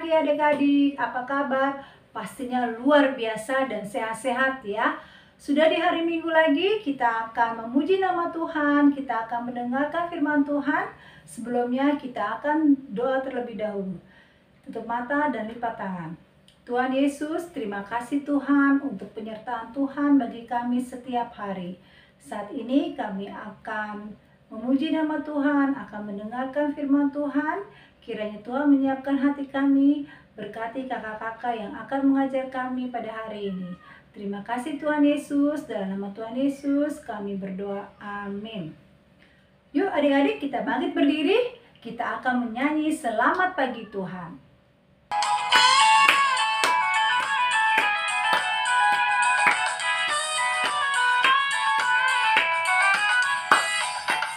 pagi adik-adik, apa kabar? Pastinya luar biasa dan sehat-sehat ya. Sudah di hari Minggu lagi, kita akan memuji nama Tuhan, kita akan mendengarkan firman Tuhan. Sebelumnya kita akan doa terlebih dahulu. Tutup mata dan lipat tangan. Tuhan Yesus, terima kasih Tuhan untuk penyertaan Tuhan bagi kami setiap hari. Saat ini kami akan memuji nama Tuhan, akan mendengarkan firman Tuhan. Kiranya Tuhan menyiapkan hati kami, berkati kakak-kakak yang akan mengajar kami pada hari ini. Terima kasih Tuhan Yesus, dalam nama Tuhan Yesus kami berdoa, amin. Yuk adik-adik kita bangkit berdiri, kita akan menyanyi Selamat Pagi Tuhan.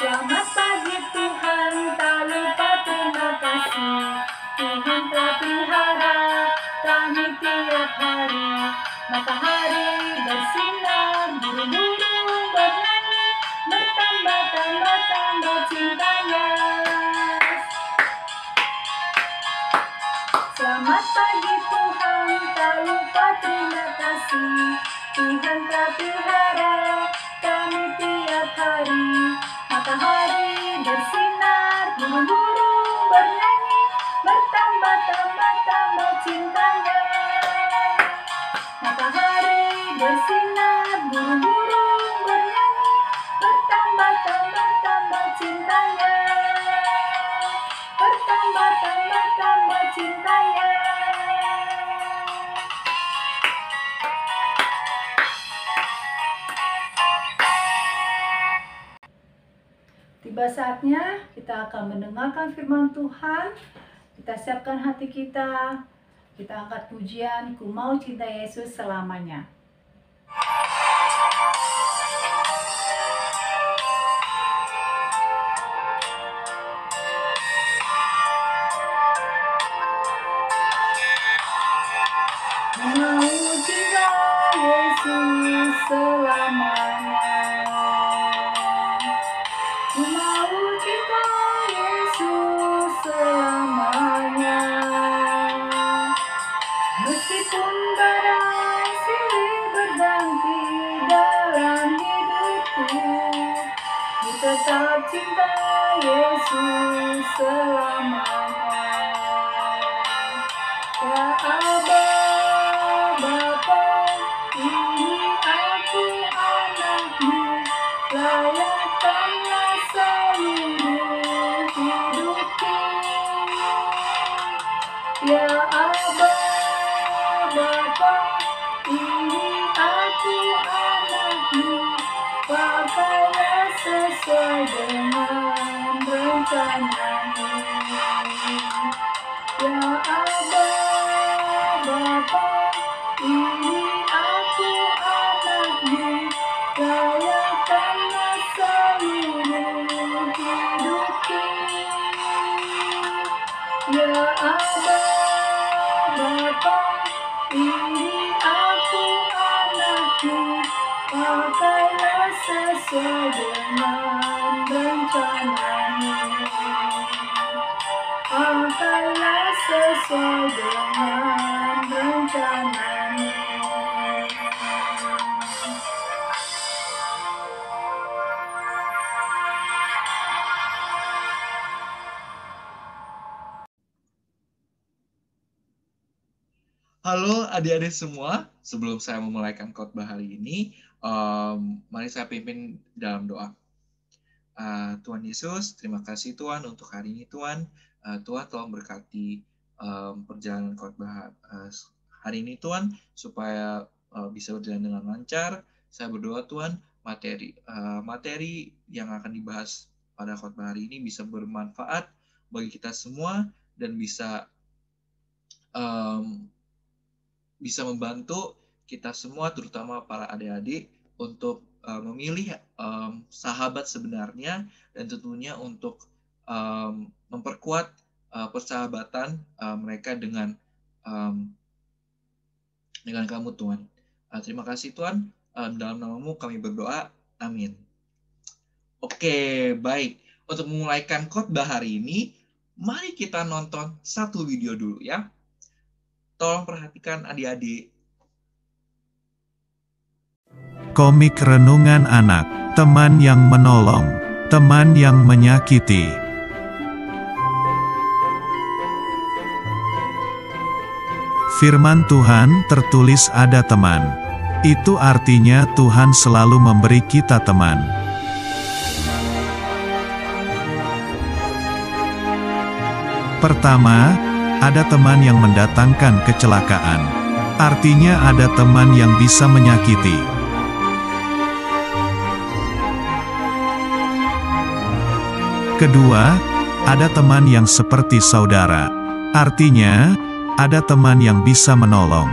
Selamat pagi Tuhan, tak lupa terima kasih. Tuhan telah pelihara kami tiap hari. Matahari bersinar, burung-burung bernyanyi, bertambah-tambah cintanya. Selamat pagi Tuhan, tak lupa terima kasih. Tuhan telah pelihara kami tiap hari. Matahari bersinar, burung-burung bernyanyi, bertambah-tambah cintanya. Matahari bersinar, burung-burung bernyanyi, bertambah-tambah cintanya. Bertambah-tambah cintanya. Tiba saatnya kita akan mendengarkan firman Tuhan. Kita siapkan hati kita. Kita angkat pujian, Ku Mau Cinta Yesus Selamanya. Ku mau cinta Yesus selamanya. Ku mau cinta Yesus selamanya. Meskipun badai silih berganti dalam hidupku, ku tetap cinta Yesus selamanya. Ya Aba, Bapa, ini aku anakmu, layakkanlah seluruh hidupku. Ya Aba, Bapa, ini aku anakmu, pakailah sesuai dengan rencana-Mu. Ya Aba, Bapa, ini aku anakmu, layakkanlah seluruh hidupku. Ya Aba, Bapa, ini aku anakmu, pakailah sesuai dengan rencana-Mu. Pakailah sesuai dengan rencana-Mu. Halo adik-adik semua, sebelum saya memulaikan khotbah hari ini, mari saya pimpin dalam doa. Tuhan Yesus, terima kasih Tuhan untuk hari ini Tuhan. Tuhan tolong berkati perjalanan khotbah hari ini Tuhan, supaya bisa berjalan dengan lancar. Saya berdoa Tuhan, materi yang akan dibahas pada khotbah hari ini bisa bermanfaat bagi kita semua dan bisa membantu kita semua, terutama para adik-adik, untuk memilih sahabat sebenarnya, dan tentunya untuk memperkuat persahabatan mereka dengan kamu Tuhan. Terima kasih Tuhan, dalam nama-Mu kami berdoa, amin. Oke, baik. Untuk memulaikan khotbah hari ini, mari kita nonton satu video dulu ya. Tolong perhatikan adik-adik. Komik renungan anak, teman yang menolong, teman yang menyakiti. Firman Tuhan tertulis ada teman. Itu artinya Tuhan selalu memberi kita teman. Pertama, ada teman yang mendatangkan kecelakaan. Artinya ada teman yang bisa menyakiti. Kedua, ada teman yang seperti saudara. Artinya, ada teman yang bisa menolong.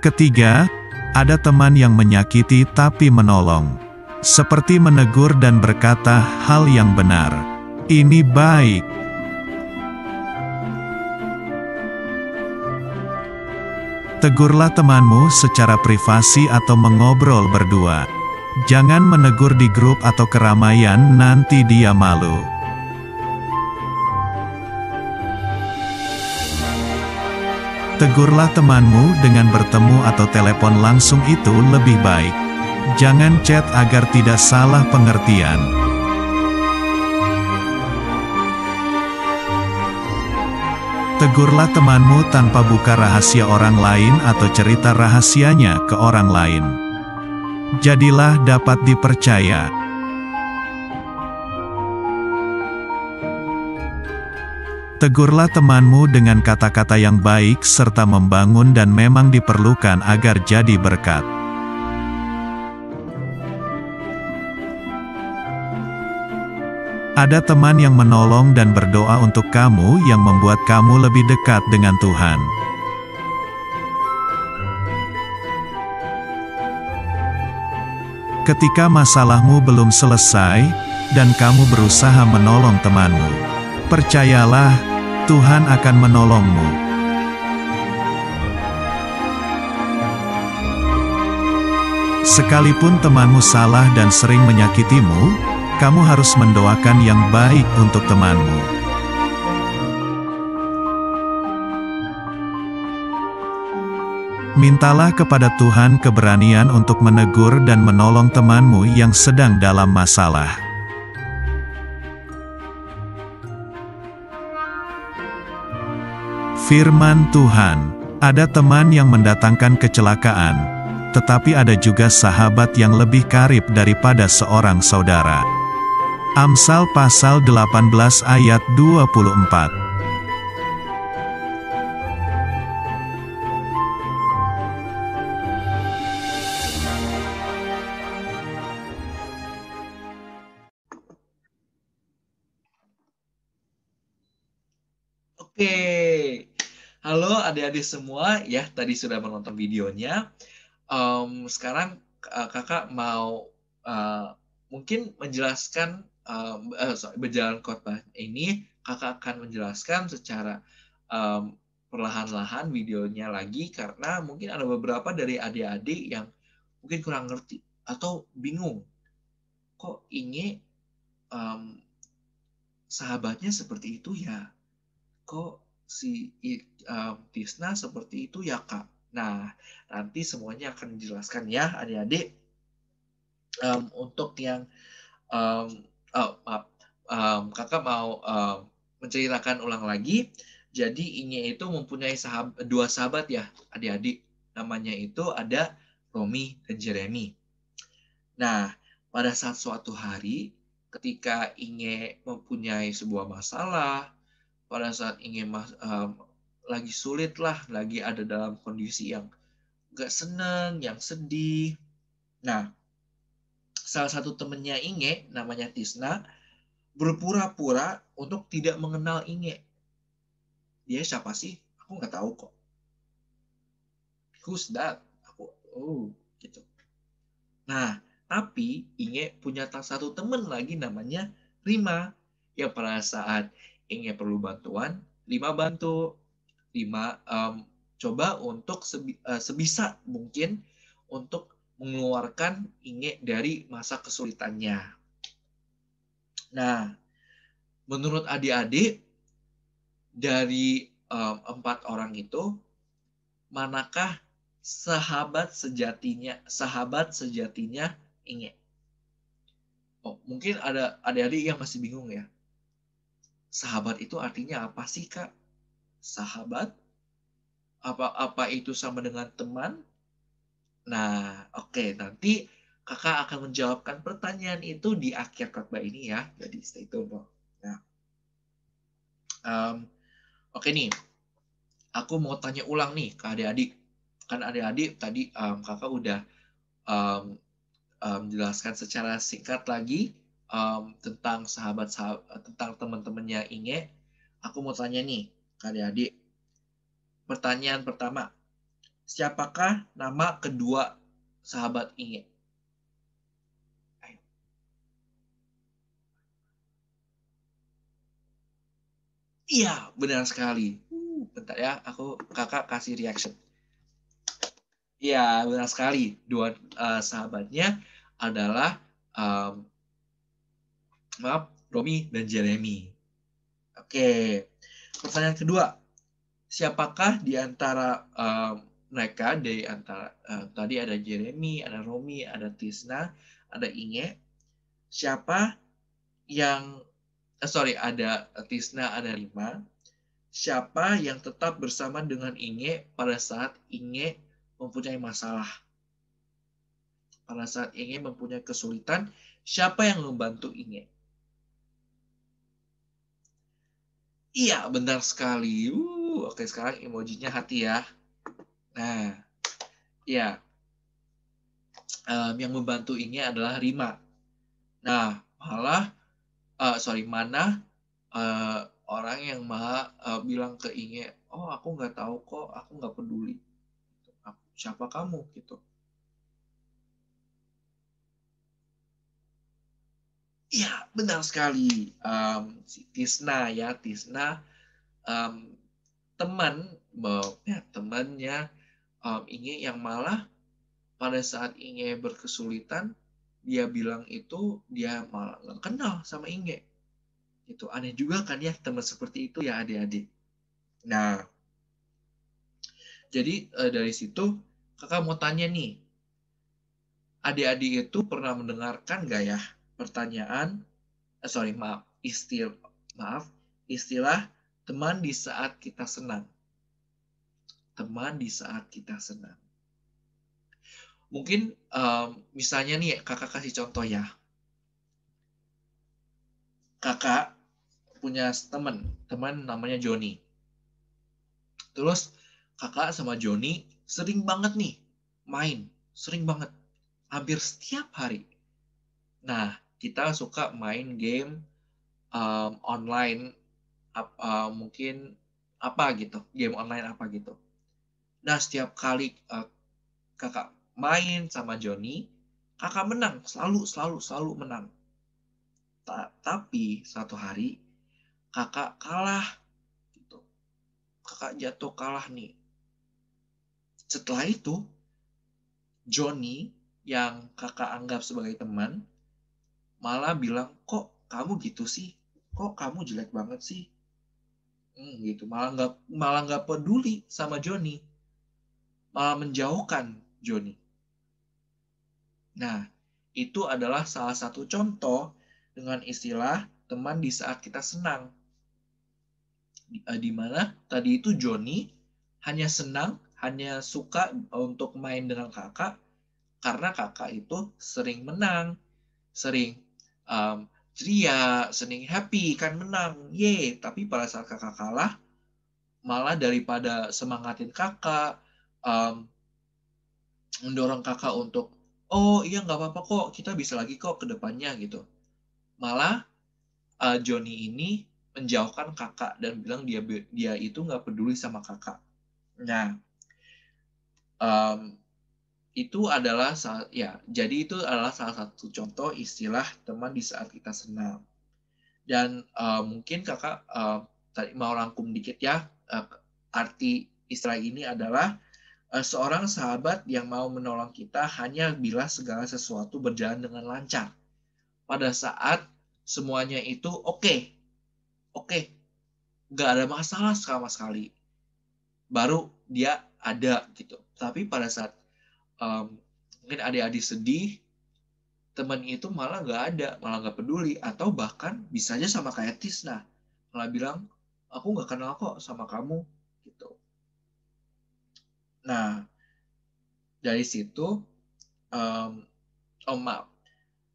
Ketiga, ada teman yang menyakiti tapi menolong. Seperti menegur dan berkata hal yang benar. Ini baik. Tegurlah temanmu secara privasi atau mengobrol berdua. Jangan menegur di grup atau keramaian, nanti dia malu. Tegurlah temanmu dengan bertemu atau telepon langsung, itu lebih baik. Jangan chat agar tidak salah pengertian. Tegurlah temanmu tanpa buka rahasia orang lain atau cerita rahasianya ke orang lain. Jadilah dapat dipercaya. Tegurlah temanmu dengan kata-kata yang baik serta membangun dan memang diperlukan agar jadi berkat. Ada teman yang menolong dan berdoa untuk kamu yang membuat kamu lebih dekat dengan Tuhan. Ketika masalahmu belum selesai, dan kamu berusaha menolong temanmu, percayalah, Tuhan akan menolongmu. Sekalipun temanmu salah dan sering menyakitimu, kamu harus mendoakan yang baik untuk temanmu. Mintalah kepada Tuhan keberanian untuk menegur dan menolong temanmu yang sedang dalam masalah. Firman Tuhan, ada teman yang mendatangkan kecelakaan, tetapi ada juga sahabat yang lebih karib daripada seorang saudara. Amsal pasal 18 ayat 24. Oke, halo adik-adik semua ya, tadi sudah menonton videonya. Sekarang kakak mau mungkin menjelaskan berjalan khotbah ini, kakak akan menjelaskan secara perlahan-lahan videonya lagi, karena mungkin ada beberapa dari adik-adik yang mungkin kurang ngerti atau bingung, kok ini sahabatnya seperti itu ya, kok si Tisna seperti itu ya kak. Nah, nanti semuanya akan dijelaskan ya adik-adik. Untuk yang kakak mau menceritakan ulang lagi. Jadi Inge itu mempunyai dua sahabat ya adik-adik. Namanya itu ada Romi dan Jeremy. Nah, pada saat suatu hari ketika Inge mempunyai sebuah masalah, pada saat ingin lagi sulit lah, lagi ada dalam kondisi yang gak senang, yang sedih. Nah, salah satu temennya Inge, namanya Tisna, berpura-pura untuk tidak mengenal Inge. Dia siapa sih? Aku nggak tahu kok. Who's that? Gitu. Nah, tapi Inge punya satu temen lagi namanya Rima, yang pada saat Inge perlu bantuan, Rima bantu. Rima coba untuk sebisa mungkin untuk mengeluarkan Inge dari masa kesulitannya. Nah, menurut adik-adik, dari 4 orang itu, manakah sahabat sejatinya Inge? Oh, mungkin ada adik-adik yang masih bingung ya. Sahabat itu artinya apa sih, Kak? Sahabat? Apa itu sama dengan teman? Nah, oke, nanti Kakak akan menjawabkan pertanyaan itu di akhir khotbah ini ya. Jadi stay tune dong. Nah, oke nih, aku mau tanya ulang nih ke adik-adik. Kan adik-adik tadi Kakak udah menjelaskan secara singkat lagi tentang tentang teman-temannya Inge. Aku mau tanya nih ke adik-adik. Pertanyaan pertama, siapakah nama kedua sahabat Inge? Ayo. Iya, benar sekali. Bentar ya, kakak kasih reaction. Iya, benar sekali. Dua sahabatnya adalah Romi dan Jeremy. Oke. Pertanyaan kedua, siapakah di antara mereka, tadi ada Jeremy, ada Romi, ada Tisna, ada Inge. Siapa yang ada Tisna, ada Rima. Siapa yang tetap bersama dengan Inge pada saat Inge mempunyai masalah? Pada saat Inge mempunyai kesulitan, siapa yang membantu Inge? Iya, benar sekali. Oke, sekarang emojinya hati ya. Nah, ya, yang membantu Inge adalah Rima. Nah, mana orang yang bilang ke Inge, oh aku nggak tahu kok, aku nggak peduli. Siapa kamu gitu? Iya, benar sekali. Si Tisna ya, Tisna temannya Inge yang malah pada saat Inge berkesulitan, dia bilang itu dia malah nggak kenal sama Inge. Itu aneh juga kan ya, teman seperti itu ya adik-adik. Nah, jadi dari situ kakak mau tanya nih, adik-adik itu pernah mendengarkan nggak ya pertanyaan, istilah teman di saat kita senang. Teman di saat kita senang. Mungkin misalnya nih kakak kasih contoh ya. Kakak punya teman namanya Joni. Terus kakak sama Joni sering banget nih main, sering banget, hampir setiap hari. Nah, kita suka main game online, mungkin apa gitu, game online apa gitu. Nah, setiap kali kakak main sama Joni, kakak menang, selalu menang. Tapi suatu hari kakak kalah gitu. Kakak jatuh kalah nih. Setelah itu Joni yang kakak anggap sebagai teman malah bilang, kok kamu gitu sih? Kok kamu jelek banget sih? Gitu. Malah nggak peduli sama Joni. Malah menjauhkan Joni. Nah, itu adalah salah satu contoh dengan istilah teman di saat kita senang. Di mana tadi itu Joni hanya senang, hanya suka untuk main dengan kakak karena kakak itu sering menang, sering ceria, sering happy kan menang, ye. Tapi pada saat kakak kalah, malah daripada semangatin kakak, mendorong kakak untuk, oh iya nggak apa-apa kok, kita bisa lagi kok ke depannya gitu. Malah Joni ini menjauhkan kakak dan bilang dia itu nggak peduli sama kakak. Nah, jadi itu adalah salah satu contoh istilah teman di saat kita senang. Dan mungkin kakak tadi mau rangkum dikit ya, arti istilah ini adalah seorang sahabat yang mau menolong kita hanya bila segala sesuatu berjalan dengan lancar. Pada saat semuanya itu oke. oke, nggak ada masalah sama sekali. Baru dia ada gitu. Tapi pada saat mungkin adik-adik sedih, teman itu malah nggak ada, malah nggak peduli, atau bahkan bisa aja sama kayak Tisna, malah bilang aku nggak kenal kok sama kamu gitu. Nah, dari situ maaf,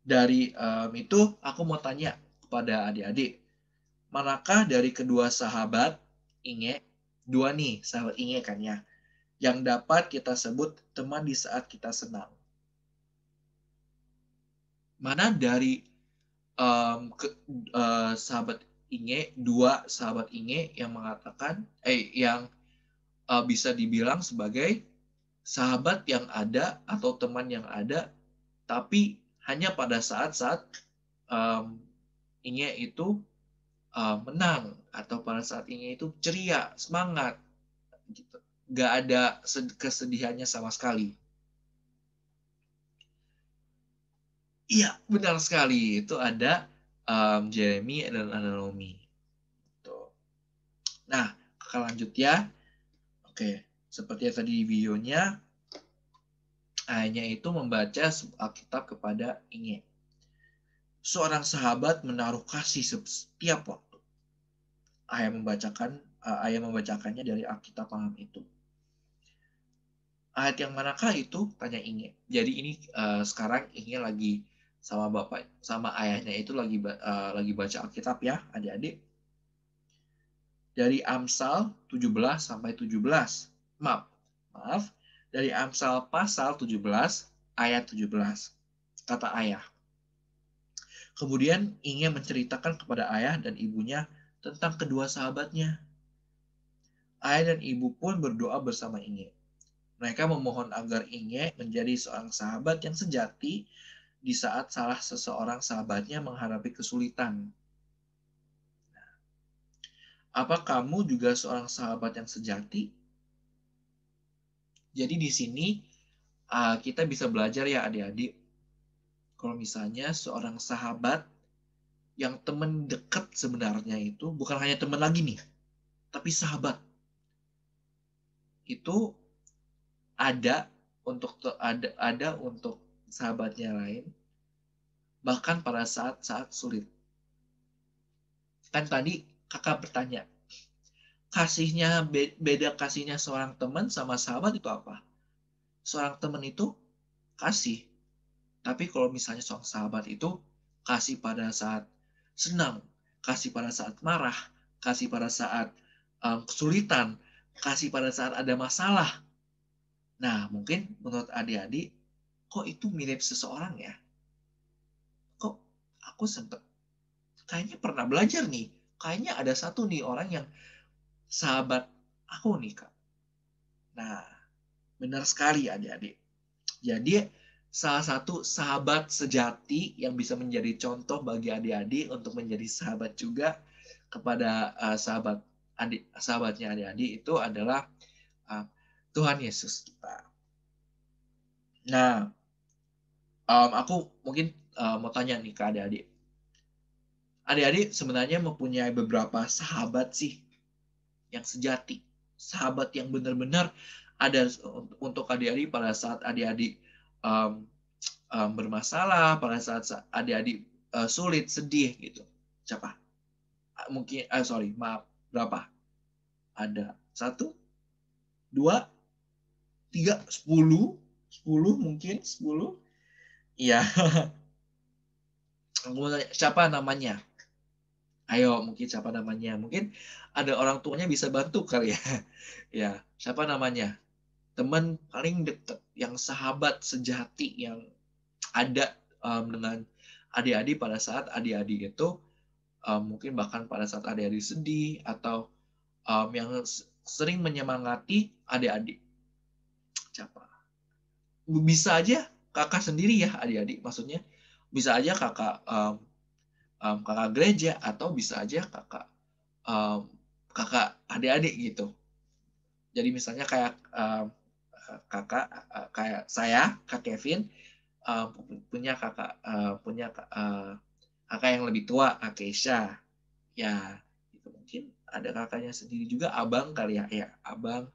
dari itu aku mau tanya kepada adik-adik, manakah dari kedua sahabat Inge, dua nih sahabat Inge kan ya, yang dapat kita sebut teman di saat kita senang? Mana dari sahabat Inge, dua sahabat Inge yang mengatakan, yang bisa dibilang sebagai sahabat yang ada atau teman yang ada, tapi hanya pada saat-saat Inge itu menang, atau pada saat Inge itu ceria, semangat, gitu. Gak ada kesedihannya sama sekali. Iya, benar sekali. Itu ada Jeremy dan Naomi. Tuh. Nah, kakak lanjut ya. Oke, seperti yang tadi di videonya, ayahnya itu membaca Alkitab kepada Inge. Seorang sahabat menaruh kasih setiap waktu. Ayah membacakannya dari Alkitab malam itu. Ayat yang manakah itu? Tanya Inge. Jadi ini sekarang Inge lagi sama bapak, sama ayahnya itu lagi baca Alkitab ya, adik-adik. Dari Amsal 17 sampai 17. Maaf, dari Amsal pasal 17 ayat 17. Kata ayah. Kemudian Inge menceritakan kepada ayah dan ibunya tentang kedua sahabatnya. Ayah dan ibu pun berdoa bersama Inge. Mereka memohon agar Inge menjadi seorang sahabat yang sejati di saat salah seseorang sahabatnya menghadapi kesulitan. Apa kamu juga seorang sahabat yang sejati? Jadi di sini kita bisa belajar ya adik-adik. Kalau misalnya seorang sahabat yang teman dekat sebenarnya itu bukan hanya teman lagi nih, tapi sahabat. Itu ada untuk sahabatnya lain, bahkan pada saat-saat sulit. Kan tadi kakak bertanya, beda kasihnya seorang teman sama sahabat itu apa? Seorang teman itu kasih, tapi kalau misalnya seorang sahabat itu kasih pada saat senang, kasih pada saat marah, kasih pada saat kesulitan, kasih pada saat ada masalah. Nah, mungkin menurut adik-adik, kok itu mirip seseorang ya? Kok aku sempat kayaknya pernah belajar nih. Kayaknya ada satu nih orang yang sahabat aku nih, Kak. Nah, benar sekali adik-adik. Jadi, salah satu sahabat sejati yang bisa menjadi contoh bagi adik-adik untuk menjadi sahabat juga kepada sahabatnya adik-adik itu adalah Tuhan Yesus kita. Nah, aku mungkin mau tanya nih ke adik-adik. Adik-adik sebenarnya mempunyai beberapa sahabat sih yang sejati. Sahabat yang benar-benar ada untuk adik-adik pada saat adik-adik bermasalah, pada saat adik-adik sulit, sedih gitu. Siapa? Mungkin, berapa? Ada 1, 2, 3, 10 mungkin 10. Iya. Aku mau tanya, siapa namanya? Ayo, mungkin siapa namanya? Mungkin ada orang tuanya bisa bantu kali ya. Ya, siapa namanya? Teman paling dekat, yang sahabat sejati yang ada dengan adik-adik pada saat adik-adik itu mungkin bahkan pada saat adik-adik sedih, atau yang sering menyemangati adik-adik. Siapa? Bisa aja kakak sendiri ya adik-adik, maksudnya bisa aja kakak kakak gereja, atau bisa aja kakak adik-adik gitu. Jadi misalnya kayak kakak kayak saya, Kak Kevin, punya kakak yang lebih tua, Kak Keisha. Ya, mungkin ada kakaknya sendiri juga, abang kali ya, ya abang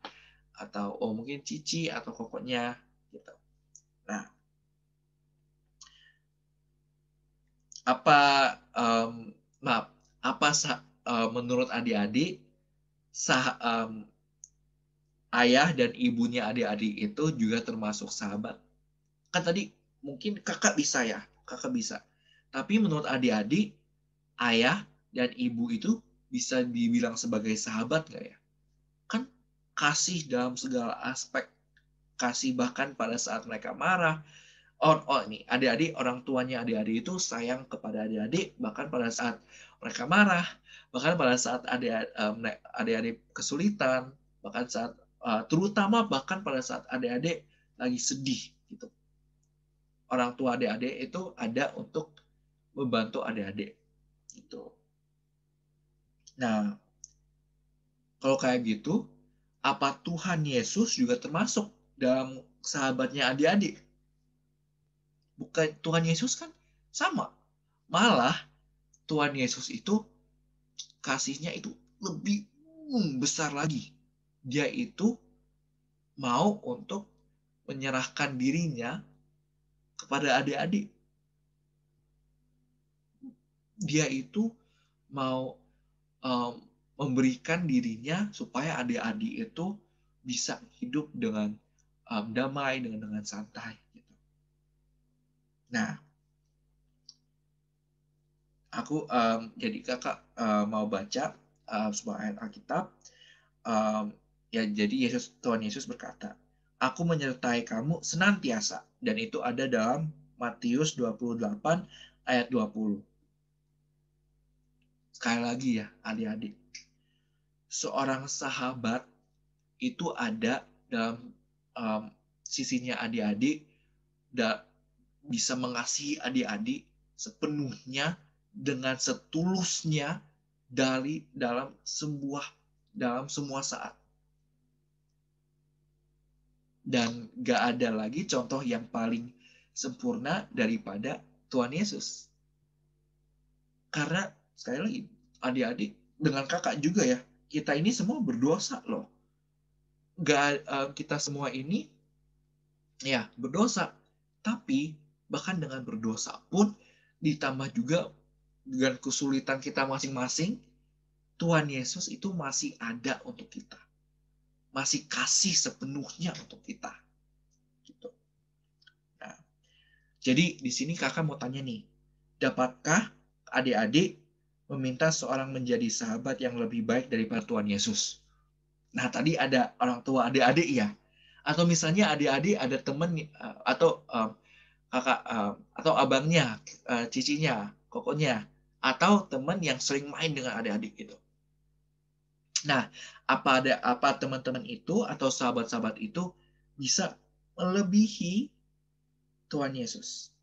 atau mungkin cici atau kokoknya gitu. Nah, apa maaf, apa menurut adik-adik ayah dan ibunya adik-adik itu juga termasuk sahabat? Kan tadi mungkin kakak bisa ya, kakak bisa. Tapi menurut adik-adik, ayah dan ibu itu bisa dibilang sebagai sahabat nggak ya? Kan kasih dalam segala aspek, kasih bahkan pada saat mereka marah. Ini adik-adik, orang tuanya adik-adik itu sayang kepada adik-adik bahkan pada saat mereka marah, bahkan pada saat adik-adik kesulitan, bahkan saat terutama bahkan pada saat adik-adik lagi sedih gitu. Orang tua adik-adik itu ada untuk membantu adik-adik gitu. Nah, kalau kayak gitu, apa Tuhan Yesus juga termasuk dalam sahabatnya adik-adik? Bukan, Tuhan Yesus kan sama. Malah Tuhan Yesus itu kasihnya itu lebih besar lagi. Dia itu mau untuk menyerahkan dirinya kepada adik-adik. Dia itu mau memberikan dirinya supaya adik-adik itu bisa hidup dengan damai, dengan santai. Gitu. Nah, aku jadi kakak mau baca sebuah ayat Alkitab. Ya, jadi Tuhan Yesus berkata, "Aku menyertai kamu senantiasa." Dan itu ada dalam Matius 28 ayat 20. Sekali lagi ya, adik-adik. Seorang sahabat itu ada dalam sisinya adik-adik, bisa mengasihi adik-adik sepenuhnya dengan setulusnya dalam semua saat. Dan gak ada lagi contoh yang paling sempurna daripada Tuhan Yesus. Karena sekali lagi, adik-adik dengan kakak juga ya, kita ini semua berdosa loh. Kita semua ini ya berdosa. Tapi bahkan dengan berdosa pun ditambah juga dengan kesulitan kita masing-masing, Tuhan Yesus itu masih ada untuk kita. Masih kasih sepenuhnya untuk kita. Gitu. Nah, jadi di sini kakak mau tanya nih, dapatkah adik-adik meminta seorang menjadi sahabat yang lebih baik daripada Tuhan Yesus? Nah, tadi ada orang tua adik-adik ya. Atau misalnya adik-adik ada teman atau kakak atau abangnya, cicinya, kokonya, atau teman yang sering main dengan adik-adik gitu. Nah, apa teman-teman itu atau sahabat-sahabat itu bisa melebihi Tuhan Yesus?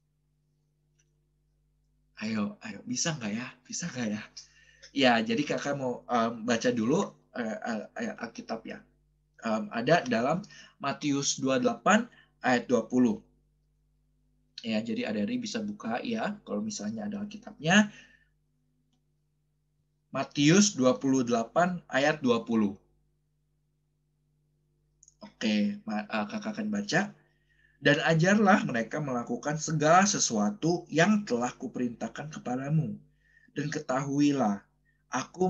Ayo, bisa nggak ya? Bisa nggak ya? Ya, jadi kakak mau baca dulu ayat Alkitab ya. Ada dalam Matius 28 ayat 20. Ya, jadi adik-adik bisa buka ya, kalau misalnya ada Alkitabnya. Matius 28 ayat 20. Oke, kakak akan baca. Dan ajarlah mereka melakukan segala sesuatu yang telah kuperintahkan kepadamu. Dan ketahuilah, aku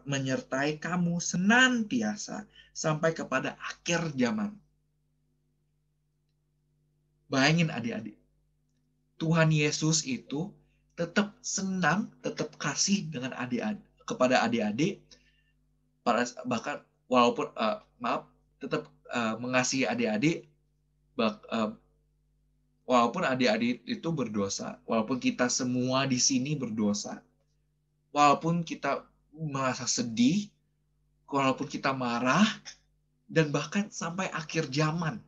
menyertai kamu senantiasa sampai kepada akhir zaman. Bayangin adik-adik. Tuhan Yesus itu tetap senang, tetap kasih dengan adik-adik kepada adik-adik, bahkan walaupun tetap mengasihi adik-adik, walaupun adik-adik itu berdosa, walaupun kita semua di sini berdosa, walaupun kita merasa sedih, walaupun kita marah, dan bahkan sampai akhir zaman,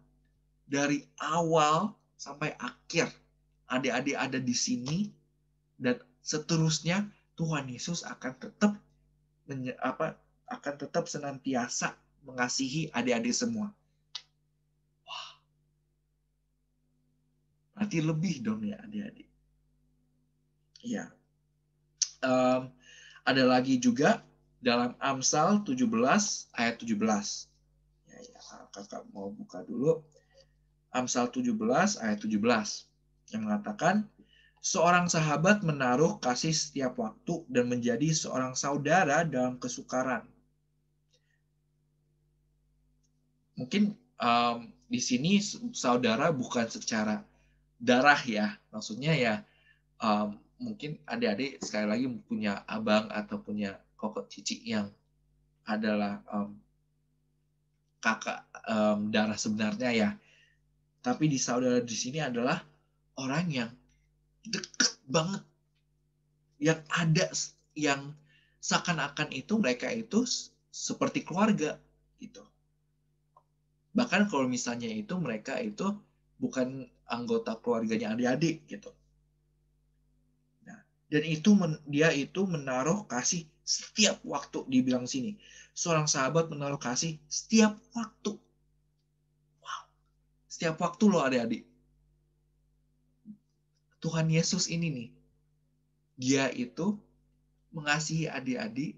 dari awal sampai akhir, adik-adik ada di sini, dan seterusnya Tuhan Yesus akan tetap senantiasa mengasihi adik-adik semua. Wah, berarti lebih dong ya adik-adik. Ya, ada lagi juga dalam Amsal 17 ayat 17. Ya, kakak mau buka dulu. Amsal 17 ayat 17 yang mengatakan, seorang sahabat menaruh kasih setiap waktu dan menjadi seorang saudara dalam kesukaran. Mungkin di sini saudara bukan secara darah ya, maksudnya ya mungkin adik-adik sekali lagi punya abang atau punya kokok cici yang adalah kakak darah sebenarnya ya. Tapi di saudara di sini adalah orang yang dekat banget, yang ada, yang seakan-akan itu mereka itu seperti keluarga gitu. Bahkan kalau misalnya itu mereka itu bukan anggota keluarganya adik-adik gitu. Nah, dan itu dia itu menaruh kasih setiap waktu, dibilang sini. Seorang sahabat menaruh kasih setiap waktu. Wow. Setiap waktu loh adik-adik. Tuhan Yesus ini nih, dia itu mengasihi adik-adik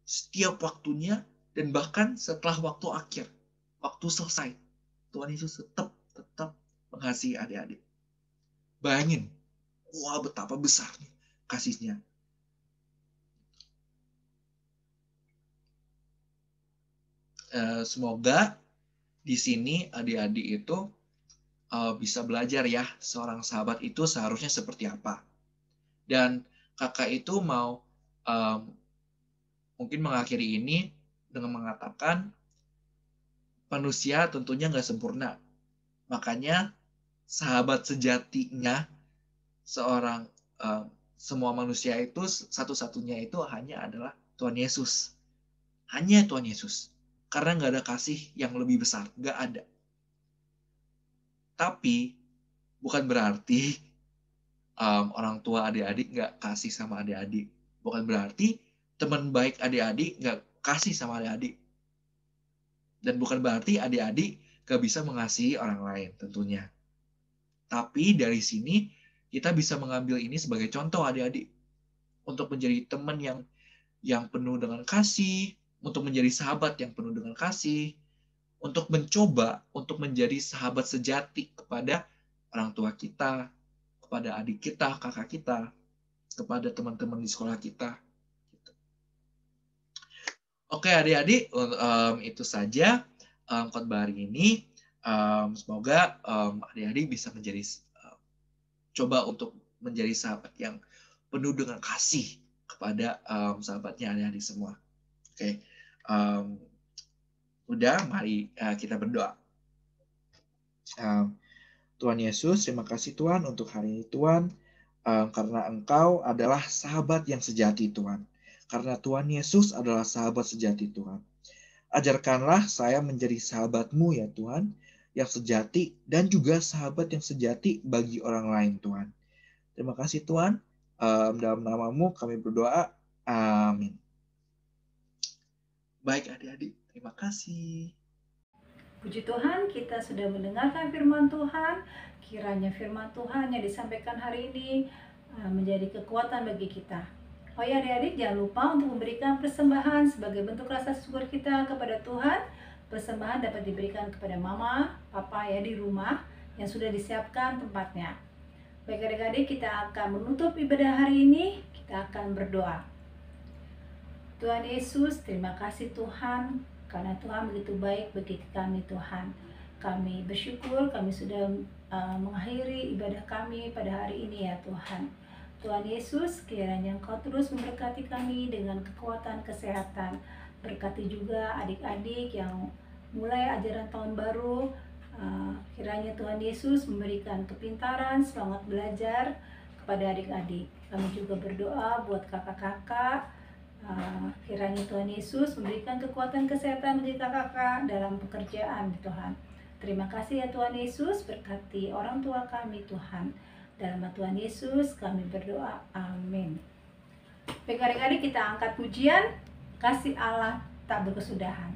setiap waktunya, dan bahkan setelah waktu akhir, waktu selesai, Tuhan Yesus tetap mengasihi adik-adik. Bayangin, wah betapa besarnya kasihnya. Semoga di sini adik-adik itu bisa belajar ya, seorang sahabat itu seharusnya seperti apa. Dan kakak itu mau mungkin mengakhiri ini dengan mengatakan, manusia tentunya nggak sempurna. Makanya sahabat sejatinya seorang semua manusia itu satu-satunya itu hanya adalah Tuhan Yesus. Hanya Tuhan Yesus. Karena nggak ada kasih yang lebih besar. Nggak ada. Tapi bukan berarti orang tua adik-adik nggak kasih sama adik-adik. Bukan berarti teman baik adik-adik nggak kasih sama adik-adik. Dan bukan berarti adik-adik nggak bisa mengasihi orang lain tentunya. Tapi dari sini kita bisa mengambil ini sebagai contoh adik-adik. Untuk menjadi teman yang penuh dengan kasih. Untuk menjadi sahabat yang penuh dengan kasih. Untuk mencoba untuk menjadi sahabat sejati kepada orang tua kita, kepada adik kita, kakak kita, kepada teman-teman di sekolah kita. Oke adik-adik, itu saja khotbah hari ini. Semoga adik-adik bisa menjadi coba untuk menjadi sahabat yang penuh dengan kasih kepada sahabatnya adik-adik semua. Oke. Udah, mari kita berdoa. Tuhan Yesus, terima kasih Tuhan untuk hari ini Tuhan, karena Engkau adalah sahabat yang sejati Tuhan. Karena Tuhan Yesus adalah sahabat sejati Tuhan. Ajarkanlah saya menjadi sahabat-Mu ya Tuhan, yang sejati dan juga sahabat yang sejati bagi orang lain Tuhan. Terima kasih Tuhan, dalam nama-Mu kami berdoa, amin. Baik adik-adik, terima kasih. Puji Tuhan, kita sudah mendengarkan firman Tuhan. Kiranya firman Tuhan yang disampaikan hari ini menjadi kekuatan bagi kita. Oh ya adik-adik, jangan lupa untuk memberikan persembahan sebagai bentuk rasa syukur kita kepada Tuhan. Persembahan dapat diberikan kepada mama, papa ya di rumah yang sudah disiapkan tempatnya. Baik adik-adik, kita akan menutup ibadah hari ini. Kita akan berdoa. Tuhan Yesus, terima kasih Tuhan, karena Tuhan begitu baik bagi kami Tuhan. Kami bersyukur kami sudah mengakhiri ibadah kami pada hari ini ya Tuhan. Tuhan Yesus, kiranya Engkau terus memberkati kami dengan kekuatan kesehatan. Berkati juga adik-adik yang mulai ajaran tahun baru. Kiranya Tuhan Yesus memberikan kepintaran, semangat belajar kepada adik-adik. Kami juga berdoa buat kakak-kakak. Kiranya Tuhan Yesus memberikan kekuatan kesehatan bagi kakak-kakak dalam pekerjaan Tuhan. Terima kasih ya Tuhan Yesus, berkati orang tua kami Tuhan. Dalam nama Tuhan Yesus kami berdoa, amin. Baik adik-adik, kita angkat pujian Kasih Allah Tak Berkesudahan.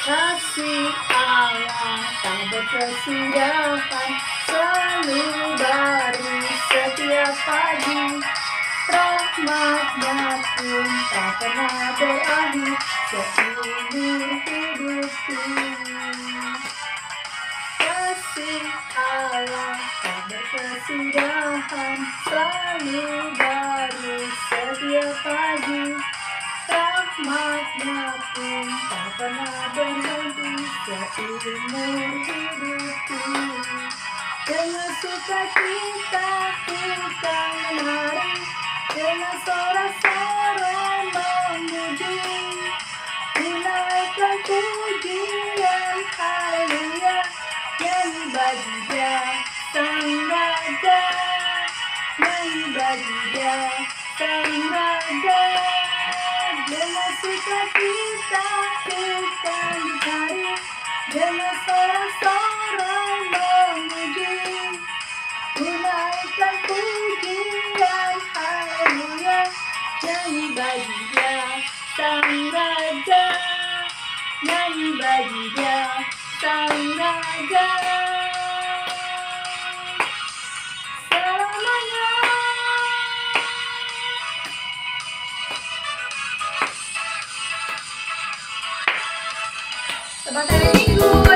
Kasih Allah tak berkesudahan, selalu baru setiap pagi. Rahmat-Nya pun tak pernah berakhir seumur hidupku. Kasih Allah tak berkesudahan, selalu baru setiap pagi. Rahmat-Nya pun tak pernah berhenti seumur hidupku. Dengan sukacita ku kan menari, dengan sorak-sorai memuji, menaikkan pujian haleluya, nyanyi bagi Dia Sang Raja, nyanyi bagi Dia Sang Raja. Dengan sukacita ku kan menari, dengan sorak-sorai memuji, menaikkan pujian haleluya, nyanyi bagi Dia Sang Raja, nyanyi bagi Dia Sang Raja. Selamanya. Selamat hari Minggu.